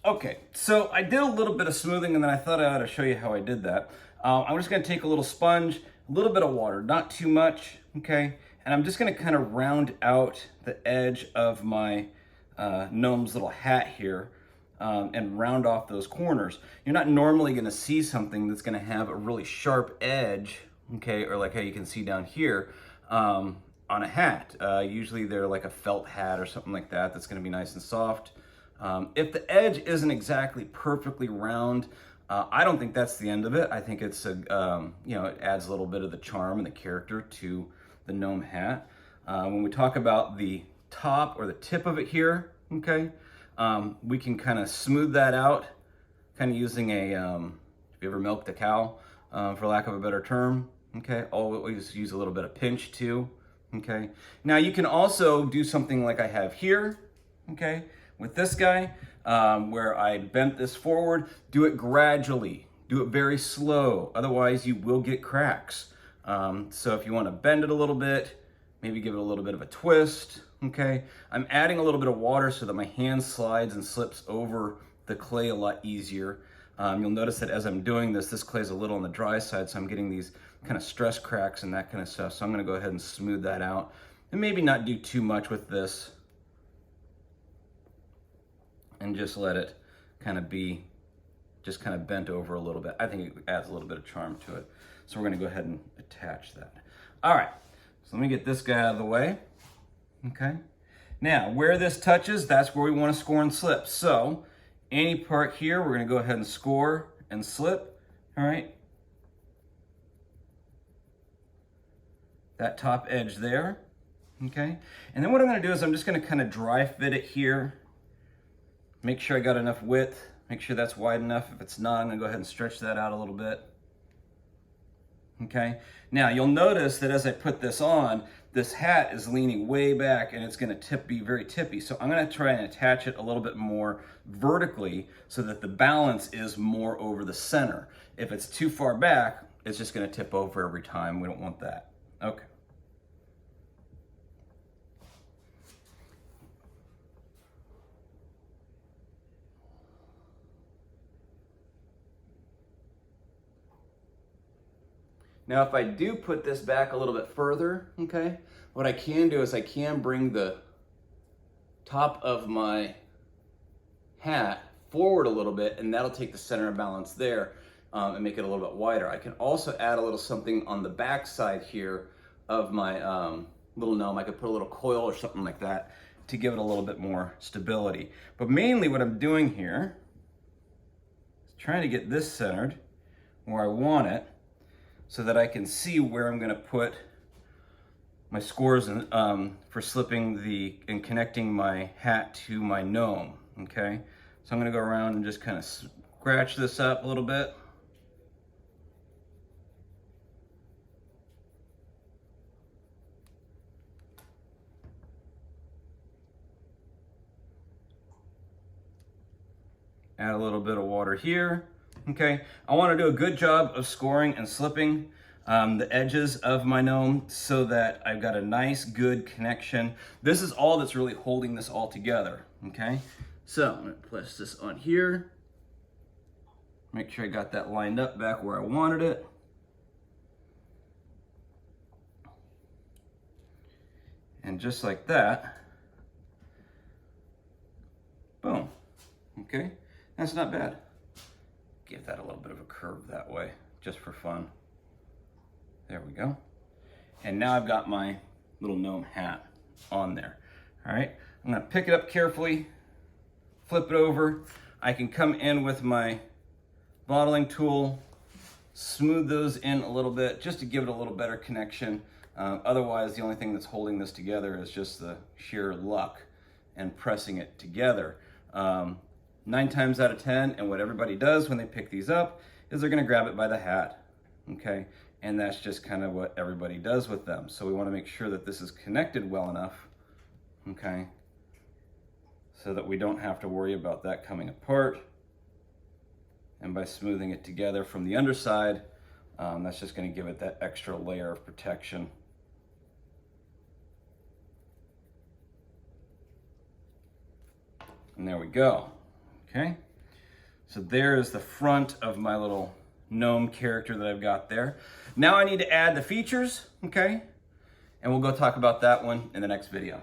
Okay, so I did a little bit of smoothing and then I thought I ought to show you how I did that. I'm just gonna take a little sponge, a little bit of water, not too much, okay? And I'm just gonna kind of round out the edge of my gnome's little hat here and round off those corners. You're not normally gonna see something that's gonna have a really sharp edge, okay? Or like how you can see down here on a hat. Usually they're like a felt hat or something like that that's gonna be nice and soft. If the edge isn't exactly perfectly round, I don't think that's the end of it. I think it's it adds a little bit of the charm and the character to the gnome hat. When we talk about the top or the tip of it here, okay, we can kind of smooth that out, kind of using a, if you ever milked a cow, for lack of a better term, okay, always use a little bit of pinch too, okay. Now you can also do something like I have here, okay, with this guy, where I bent this forward. Do it gradually, do it very slow, otherwise you will get cracks. So if you want to bend it a little bit, maybe give it a little bit of a twist, okay? I'm adding a little bit of water so that my hand slides and slips over the clay a lot easier. You'll notice that as I'm doing this, this clay is a little on the dry side, so I'm getting these kind of stress cracks and that kind of stuff. So I'm gonna go ahead and smooth that out and maybe not do too much with this, and just let it kind of be just kind of bent over a little bit. I think it adds a little bit of charm to it. So we're gonna go ahead and attach that. All right, so let me get this guy out of the way, okay? Now, where this touches, that's where we wanna score and slip. So any part here, we're gonna go ahead and score and slip, all right? That top edge there, okay? And then what I'm gonna do is I'm just gonna kind of dry fit it here. Make sure I got enough width. Make sure that's wide enough. If it's not, I'm gonna go ahead and stretch that out a little bit. Okay, now you'll notice that as I put this on, this hat is leaning way back and it's gonna be very tippy. So I'm gonna try and attach it a little bit more vertically so that the balance is more over the center. If it's too far back, it's just gonna tip over every time. We don't want that. Okay. Now, if I do put this back a little bit further, okay, what I can do is I can bring the top of my hat forward a little bit, and that'll take the center of balance there and make it a little bit wider. I can also add a little something on the back side here of my little gnome. I could put a little coil or something like that to give it a little bit more stability. But mainly what I'm doing here is trying to get this centered where I want it, so that I can see where I'm gonna put my scores for slipping and connecting my hat to my gnome, okay? So I'm gonna go around and just kind of scratch this up a little bit. Add a little bit of water here. Okay, I want to do a good job of scoring and slipping the edges of my gnome so that I've got a nice, good connection. This is all that's really holding this all together, okay? So I'm gonna place this on here. Make sure I got that lined up back where I wanted it. And just like that, boom, okay? That's not bad. Give that a little bit of a curve that way, just for fun. There we go. And now I've got my little gnome hat on there. All right, I'm gonna pick it up carefully, flip it over. I can come in with my bottling tool, smooth those in a little bit, just to give it a little better connection. Otherwise, the only thing that's holding this together is just the sheer luck and pressing it together. 9 times out of 10, and what everybody does when they pick these up is they're gonna grab it by the hat, okay? And that's just kind of what everybody does with them. So we wanna make sure that this is connected well enough, okay? So that we don't have to worry about that coming apart. And by smoothing it together from the underside, that's just gonna give it that extra layer of protection. And there we go. Okay, So there's the front of my little gnome character that I've got there. Now I need to add the features, okay? And we'll go talk about that one in the next video.